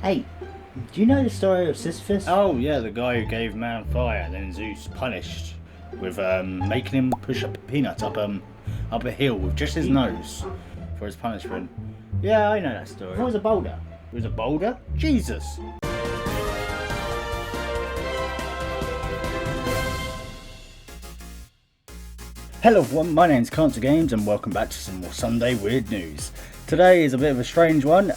Hey, do you know the story of Sisyphus? Oh yeah, the guy who gave man fire, and then Zeus punished with making him push up a peanut up a hill with just his nose for his punishment. Yeah, I know that story. It was a boulder. It was a boulder? Jesus. Hello everyone, my name's Cancer Games and welcome back to some more Sunday Weird News. Today is a bit of a strange one,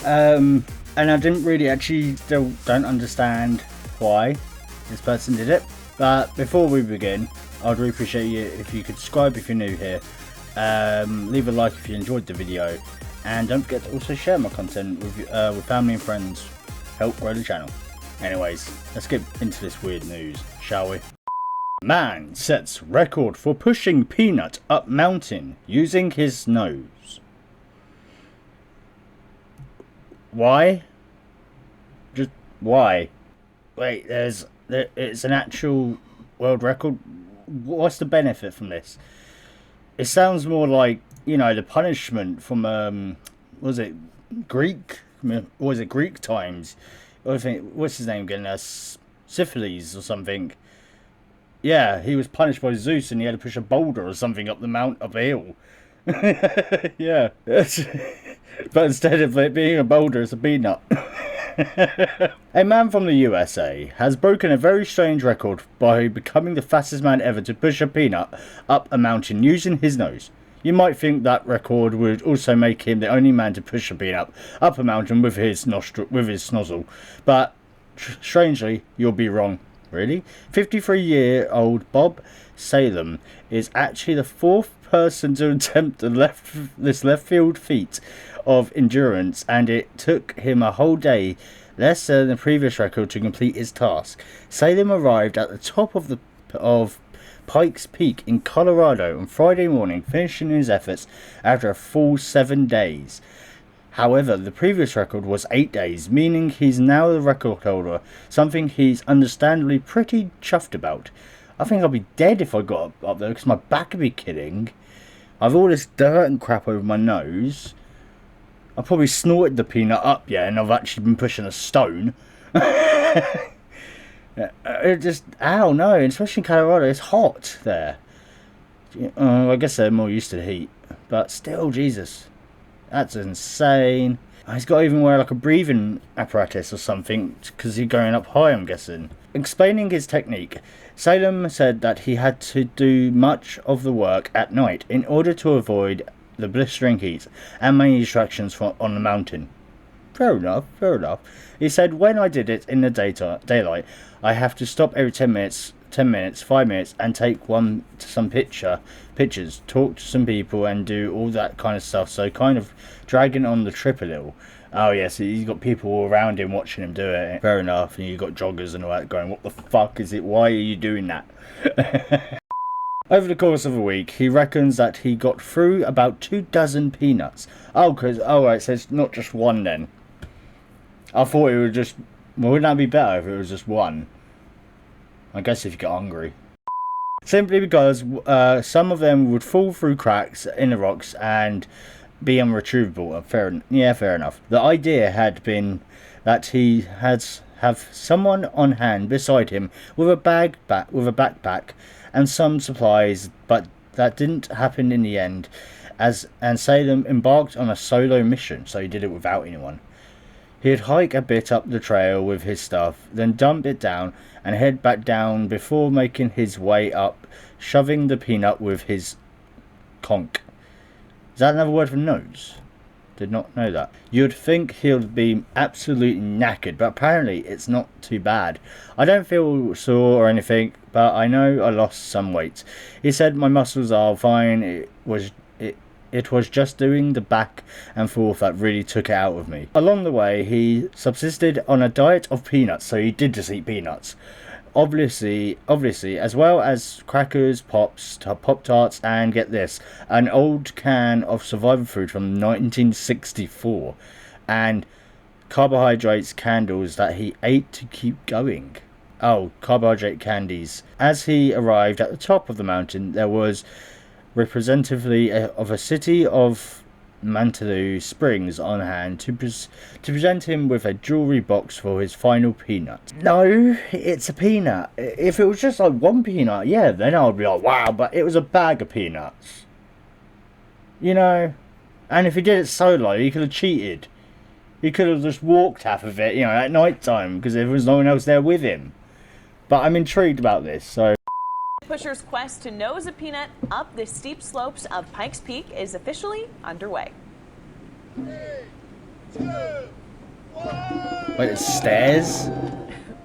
and I didn't really still don't understand why this person did it. But before we begin, I'd really appreciate you if you could subscribe if you're new here, leave a like if you enjoyed the video, and don't forget to also share my content with family and friends. Help grow the channel. Anyways, let's get into this weird news, shall we? Man sets record for pushing peanut up mountain using his nose. Why? Just why? Wait, it's an actual world record. What's the benefit from this? It sounds more like, you know, the punishment from was it Greek? Or was it Greek times? I think, what's his name again? Syphilis or something. Yeah, he was punished by Zeus and he had to push a boulder or something up a hill. Yeah. But instead of it being a boulder, it's a peanut. A man from the USA has broken a very strange record by becoming the fastest man ever to push a peanut up a mountain using his nose. You might think that record would also make him the only man to push a peanut up a mountain with his nozzle, but strangely, you'll be wrong. Really? 53-year-old Bob Salem is actually the fourth person to attempt this left field feat of endurance, and it took him a whole day, less than the previous record, to complete his task. Salem arrived at the top of Pikes Peak in Colorado on Friday morning, finishing his efforts after a full 7 days. However, the previous record was 8 days, meaning he's now the record holder, something he's understandably pretty chuffed about. I think I'd be dead if I got up there, because my back would be killing. I've all this dirt and crap over my nose. I probably snorted the peanut up, yeah, and I've actually been pushing a stone. It just, ow, no, especially in Colorado, it's hot there. I guess they're more used to the heat, but still, Jesus. That's insane. He's got to even wear like a breathing apparatus or something because he's going up high, I'm guessing. Explaining his technique, Salem said that he had to do much of the work at night in order to avoid the blistering heat and many distractions on the mountain. Fair enough, fair enough. He said, when I did it in the daylight, I have to stop every 10 minutes, 5 minutes, and take some pictures, talk to some people, and do all that kind of stuff. So kind of dragging on the trip a little. Oh yeah, so he's got people all around him watching him do it. Fair enough. And you've got joggers and all that going, what the fuck is it? Why are you doing that? Over the course of a week, he reckons that he got through about 24 peanuts. Right, so it's not just one then. I thought it would just, well, wouldn't that be better if it was just one? I guess if you get hungry. Simply because some of them would fall through cracks in the rocks and be unretrievable. Fair enough. The idea had been that he had have someone on hand beside him with a backpack and some supplies, but that didn't happen in the end. And Salem embarked on a solo mission, so he did it without anyone. He'd hike a bit up the trail with his stuff, then dump it down and head back down before making his way up, shoving the peanut with his conch. Is that another word for nose? Did not know that. You'd think he'd be absolutely knackered, but apparently it's not too bad. I don't feel sore or anything, but I know I lost some weight. He said my muscles are fine. It was just doing the back and forth that really took it out of me. Along the way, he subsisted on a diet of peanuts, so he did just eat peanuts. Obviously, as well as crackers, Pop-Tarts, and get this, an old can of survival food from 1964, and carbohydrates candles that he ate to keep going. Oh, carbohydrate candies. As he arrived at the top of the mountain, there was representatively of a city of Mantaloo Springs on hand to present him with a jewellery box for his final peanut. No, it's a peanut. If it was just like one peanut, yeah, then I would be like, wow, but it was a bag of peanuts. You know? And if he did it solo, he could have cheated. He could have just walked half of it, you know, at night time, because there was no one else there with him. But I'm intrigued about this, so... Pushers' quest to nose a peanut up the steep slopes of Pikes Peak is officially underway. 3, 2, 1. Wait, it's stairs?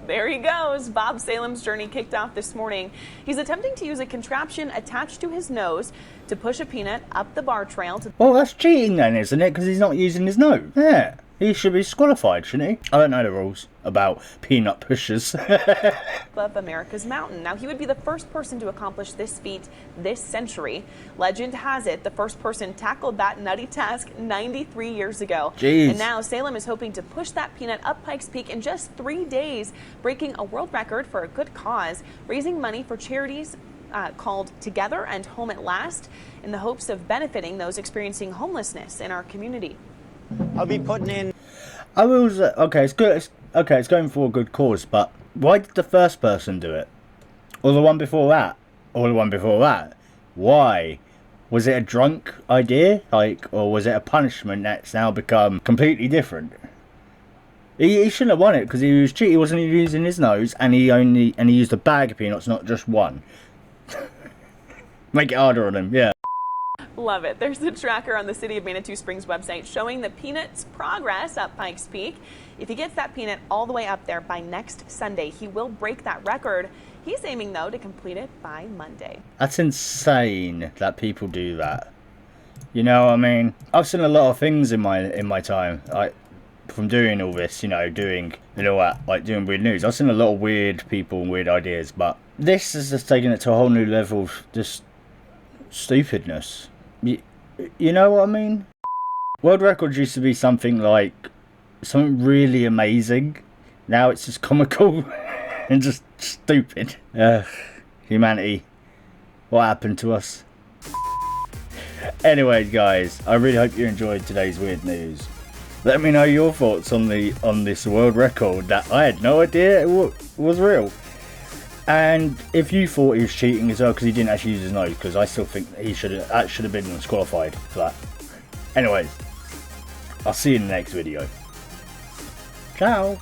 There he goes. Bob Salem's journey kicked off this morning. He's attempting to use a contraption attached to his nose to push a peanut up the bar trail to... Well, that's cheating then, isn't it? Because he's not using his nose. Yeah. He should be disqualified, shouldn't he? I don't know the rules about peanut pushers. Of America's mountain. Now, he would be the first person to accomplish this feat this century. Legend has it the first person tackled that nutty task 93 years ago. Jeez. And now Salem is hoping to push that peanut up Pikes Peak in just 3 days, breaking a world record for a good cause, raising money for charities called Together and Home at Last, in the hopes of benefiting those experiencing homelessness in our community. I'll be putting in. I was okay. It's good. It's going for a good cause. But why did the first person do it, or the one before that, or the one before that? Why? Was it a drunk idea, or was it a punishment that's now become completely different? He shouldn't have won it because he was cheating. He wasn't using his nose, and he used a bag of peanuts, not just one. Make it harder on him, yeah. Love it. There's a tracker on the City of Manitou Springs website showing the peanut's progress up Pikes Peak. If he gets that peanut all the way up there by next Sunday, he will break that record. He's aiming, though, to complete it by Monday. That's insane that people do that. You know what I mean? I've seen a lot of things in my time, like from doing all this, doing doing weird news. I've seen a lot of weird people and weird ideas, but this is just taking it to a whole new level of just stupidness. You know what I mean? World records used to be something really amazing. Now it's just comical and just stupid. Humanity. What happened to us? Anyways, guys, I really hope you enjoyed today's weird news. Let me know your thoughts on this world record that I had no idea it was real. And if you thought he was cheating as well because he didn't actually use his nose, because I still think he should have been disqualified for that. Anyways, I'll see you in the next video. Ciao.